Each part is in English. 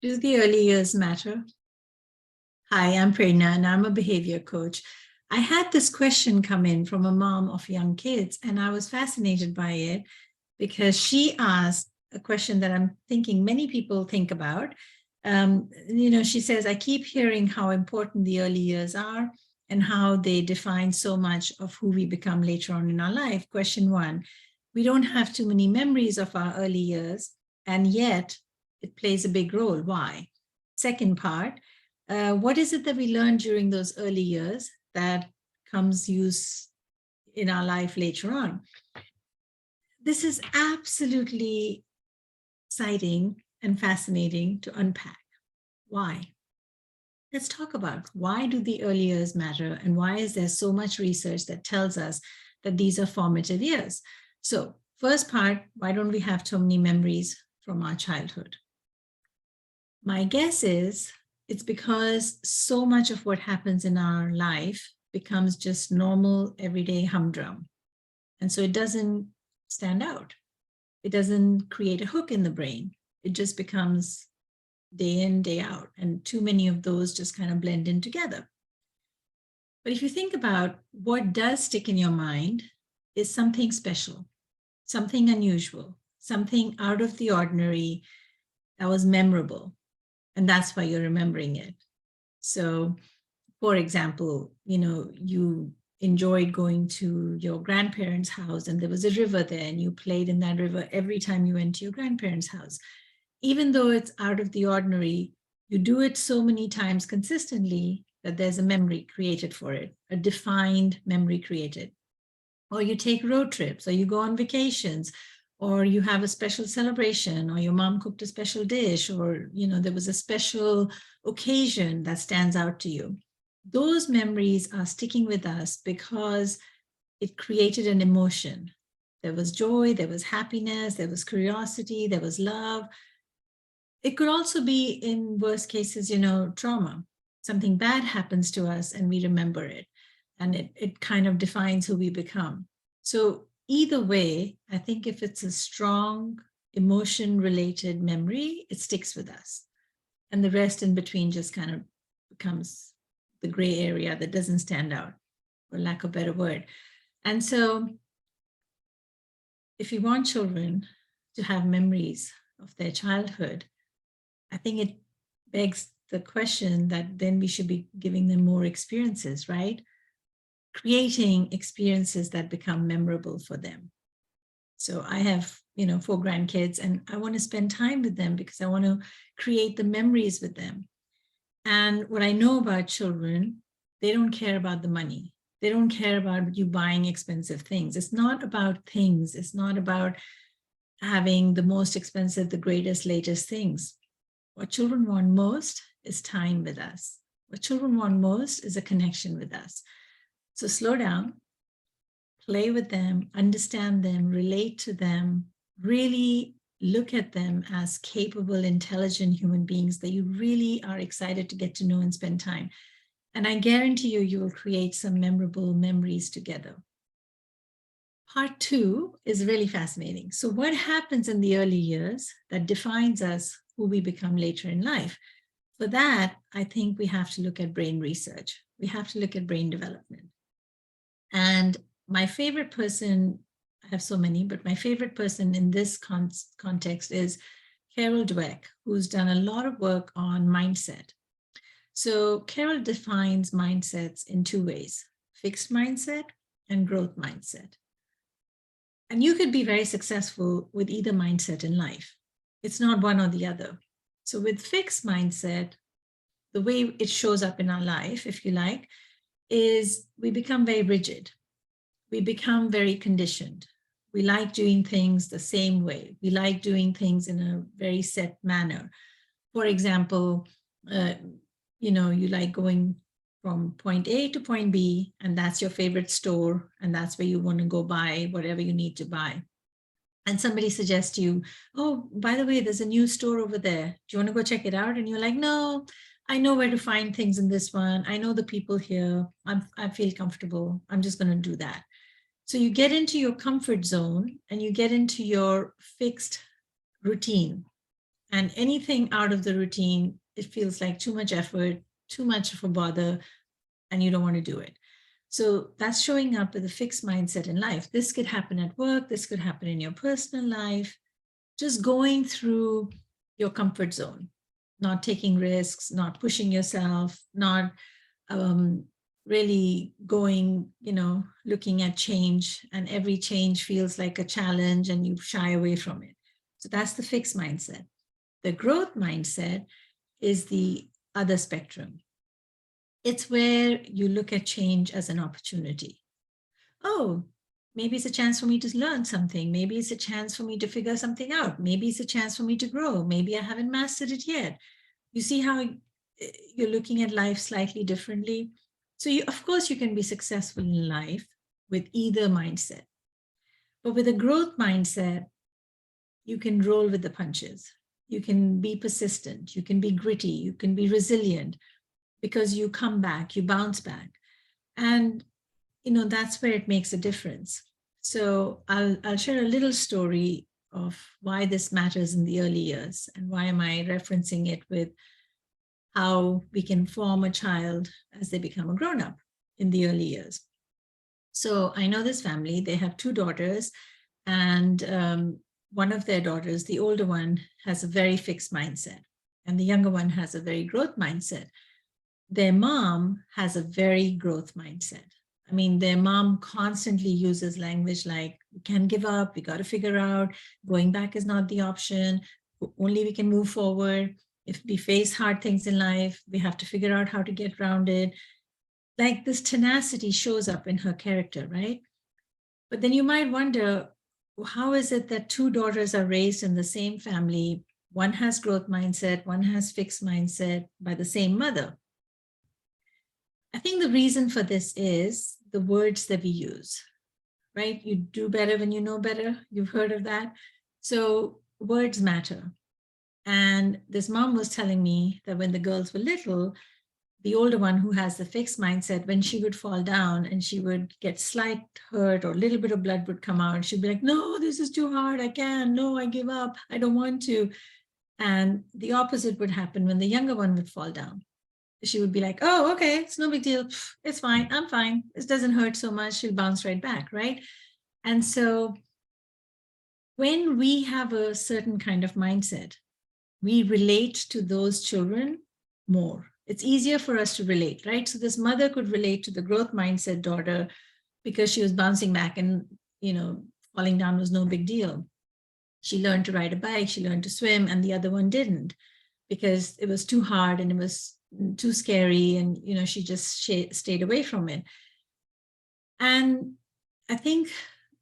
Do the early years matter? Hi, I'm Prerna and I'm a behavior coach. I had this question come in from a mom of young kids, and I was fascinated by it because she asked a question that I'm thinking many people think about. She says, I keep hearing how important the early years are and how they define so much of who we become later on in our life. Question one, we don't have too many memories of our early years, and yet it plays a big role. Why? Second part, what is it that we learned during those early years that comes use in our life later on? This is absolutely exciting and fascinating to unpack. Why? Let's talk about why do the early years matter and why is there so much research that tells us that these are formative years? So first part, why don't we have so many memories from our childhood? My guess is it's because so much of what happens in our life becomes just normal, everyday humdrum. And so it doesn't stand out. It doesn't create a hook in the brain. It just becomes day in, day out. And too many of those just kind of blend in together. But if you think about what does stick in your mind is something special, something unusual, something out of the ordinary that was memorable. And that's why you're remembering it. So, for example, you enjoyed going to your grandparents' house and there was a river there and you played in that river every time you went to your grandparents' house. Even though it's out of the ordinary, you do it so many times consistently that there's a memory created for it, a defined memory created. Or you take road trips, or you go on vacations, or you have a special celebration, or your mom cooked a special dish, or there was a special occasion that stands out to you. Those memories are sticking with us because it created an emotion. There was joy, there was happiness, there was curiosity, there was love. It could also be, in worst cases, trauma. Something bad happens to us and we remember it, and it kind of defines who we become. So either way, I think if it's a strong emotion-related memory, it sticks with us. And the rest in between just kind of becomes the gray area that doesn't stand out, for lack of a better word. And so if you want children to have memories of their childhood, I think it begs the question that then we should be giving them more experiences, right? Creating experiences that become memorable for them. So I have, 4 grandkids, and I want to spend time with them because I want to create the memories with them. And what I know about children, they don't care about the money. They don't care about you buying expensive things. It's not about things. It's not about having the most expensive, the greatest, latest things. What children want most is time with us. What children want most is a connection with us. So slow down, play with them, understand them, relate to them, really look at them as capable, intelligent human beings that you really are excited to get to know and spend time. And I guarantee you, you will create some memorable memories together. Part 2 is really fascinating. So what happens in the early years that defines us, who we become later in life? For that, I think we have to look at brain research. We have to look at brain development. And my favorite person, I have so many, but my favorite person in this context is Carol Dweck, who's done a lot of work on mindset. So Carol defines mindsets in 2 ways, fixed mindset and growth mindset. And you could be very successful with either mindset in life. It's not one or the other. So with fixed mindset, the way it shows up in our life, if you like, is we become very rigid. We become very conditioned. We like doing things the same way. We like doing things in a very set manner. For example, you like going from point A to point B, and that's your favorite store, and that's where you want to go buy whatever you need to buy. And somebody suggests to you, oh, by the way, there's a new store over there. Do you want to go check it out? And you're like, no, I know where to find things in this one. I know the people here. I feel comfortable. I'm just going to do that. So you get into your comfort zone and you get into your fixed routine. And anything out of the routine, it feels like too much effort, too much of a bother, and you don't want to do it. So that's showing up with a fixed mindset in life. This could happen at work, this could happen in your personal life, just going through your comfort zone, not taking risks, not pushing yourself, not really going, looking at change, and every change feels like a challenge and you shy away from it. So that's the fixed mindset. The growth mindset is the other spectrum. It's where you look at change as an opportunity. Oh, maybe it's a chance for me to learn something. Maybe it's a chance for me to figure something out. Maybe it's a chance for me to grow. Maybe I haven't mastered it yet. You see how you're looking at life slightly differently? So of course, you can be successful in life with either mindset. But with a growth mindset, you can roll with the punches. You can be persistent. You can be gritty. You can be resilient because you come back, you bounce back. And, that's where it makes a difference. So I'll share a little story of why this matters in the early years and why am I referencing it with how we can form a child as they become a grown-up in the early years. So I know this family, they have two daughters, and one of their daughters, the older one, has a very fixed mindset, and the younger one has a very growth mindset. Their mom has a very growth mindset. I mean, their mom constantly uses language like, we can't give up, we got to figure out, going back is not the option, only we can move forward. If we face hard things in life, we have to figure out how to get around it. Like this tenacity shows up in her character, right? But then you might wonder, how is it that two daughters are raised in the same family? One has growth mindset, one has fixed mindset by the same mother. I think the reason for this is the words that we use, right? You do better when you know better. You've heard of that. So words matter. And this mom was telling me that when the girls were little, the older one who has the fixed mindset, when she would fall down and she would get slight hurt or a little bit of blood would come out, she'd be like, no, this is too hard. I can't. No, I give up. I don't want to. And the opposite would happen when the younger one would fall down. She would be like, oh, okay, it's no big deal. It's fine. I'm fine. It doesn't hurt so much. She'll bounce right back, right? And so when we have a certain kind of mindset, we relate to those children more. It's easier for us to relate, right? So this mother could relate to the growth mindset daughter because she was bouncing back and, falling down was no big deal. She learned to ride a bike, she learned to swim, and the other one didn't because it was too hard and it was too scary, and, she just stayed away from it. And I think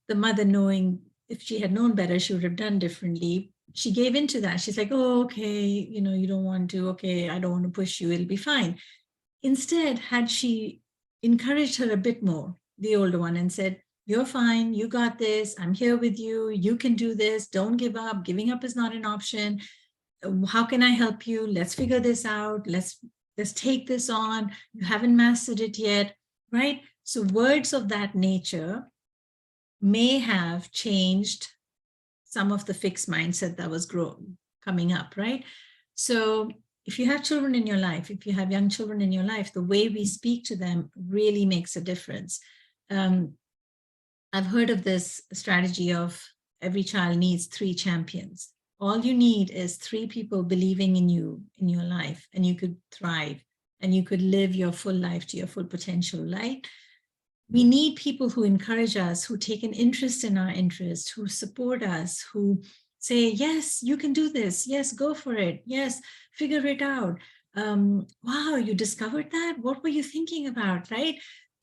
the mother, knowing if she had known better, she would have done differently. She gave into that. She's like, oh, okay, you don't want to, okay, I don't want to push you, it'll be fine. Instead, had she encouraged her a bit more, the older one, and said, you're fine, you got this, I'm here with you, you can do this, don't give up, giving up is not an option. How can I help you? Let's figure this out. Let's take this on. You haven't mastered it yet, right? So words of that nature may have changed some of the fixed mindset that was coming up, right? So if you have children in your life, if you have young children in your life, the way we speak to them really makes a difference. I've heard of this strategy of every child needs 3 champions. All you need is 3 people believing in you, in your life, and you could thrive and you could live your full life to your full potential, right? We need people who encourage us, who take an interest in our interest, who support us, who say, yes, you can do this. Yes, go for it. Yes, figure it out. Wow, you discovered that? What were you thinking about, right?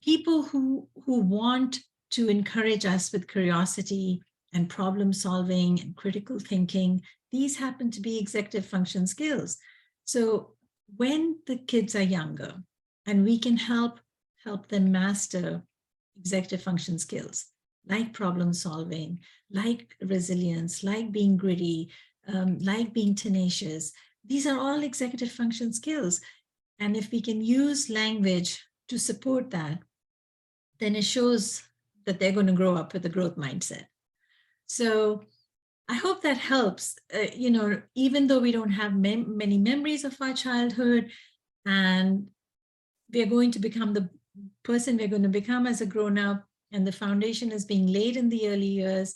People who want to encourage us with curiosity and problem solving and critical thinking. These happen to be executive function skills. So when the kids are younger and we can help them master executive function skills, like problem solving, like resilience, like being gritty, like being tenacious. These are all executive function skills. And if we can use language to support that, then it shows that they're going to grow up with a growth mindset. So I hope that helps. Even though we don't have many memories of our childhood, and we're going to become the person we're going to become as a grown up, and the foundation is being laid in the early years,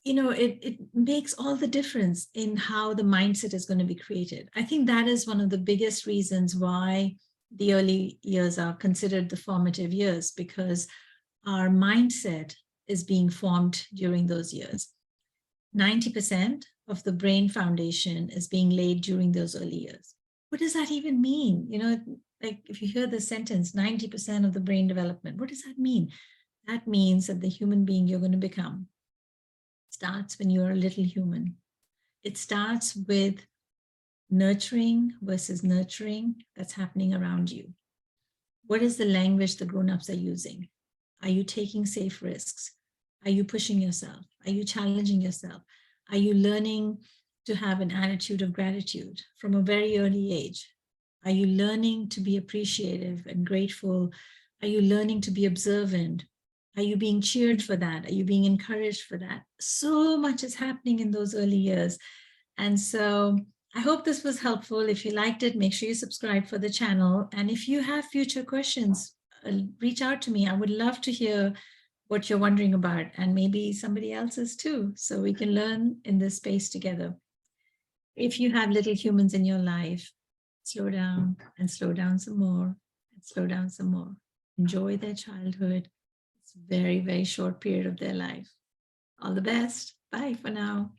it makes all the difference in how the mindset is going to be created. I think that is one of the biggest reasons why the early years are considered the formative years, because our mindset is being formed during those years. 90% of the brain foundation is being laid during those early years. What does that even mean? Like if you hear the sentence, 90% of the brain development, what does that mean? That means that the human being you're going to become starts when you're a little human. It starts with nurturing versus nurturing that's happening around you. What is the language the grown-ups are using? Are you taking safe risks? Are you pushing yourself? Are you challenging yourself? Are you learning to have an attitude of gratitude from a very early age? Are you learning to be appreciative and grateful? Are you learning to be observant? Are you being cheered for that? Are you being encouraged for that? So much is happening in those early years. And so I hope this was helpful. If you liked it, make sure you subscribe for the channel. And if you have future questions, reach out to me. I would love to hear what you're wondering about, and maybe somebody else's too, so we can learn in this space together. If you have little humans in your life, slow down and slow down some more and slow down some more. Enjoy their childhood. It's a very, very short period of their life. All the best. Bye for now.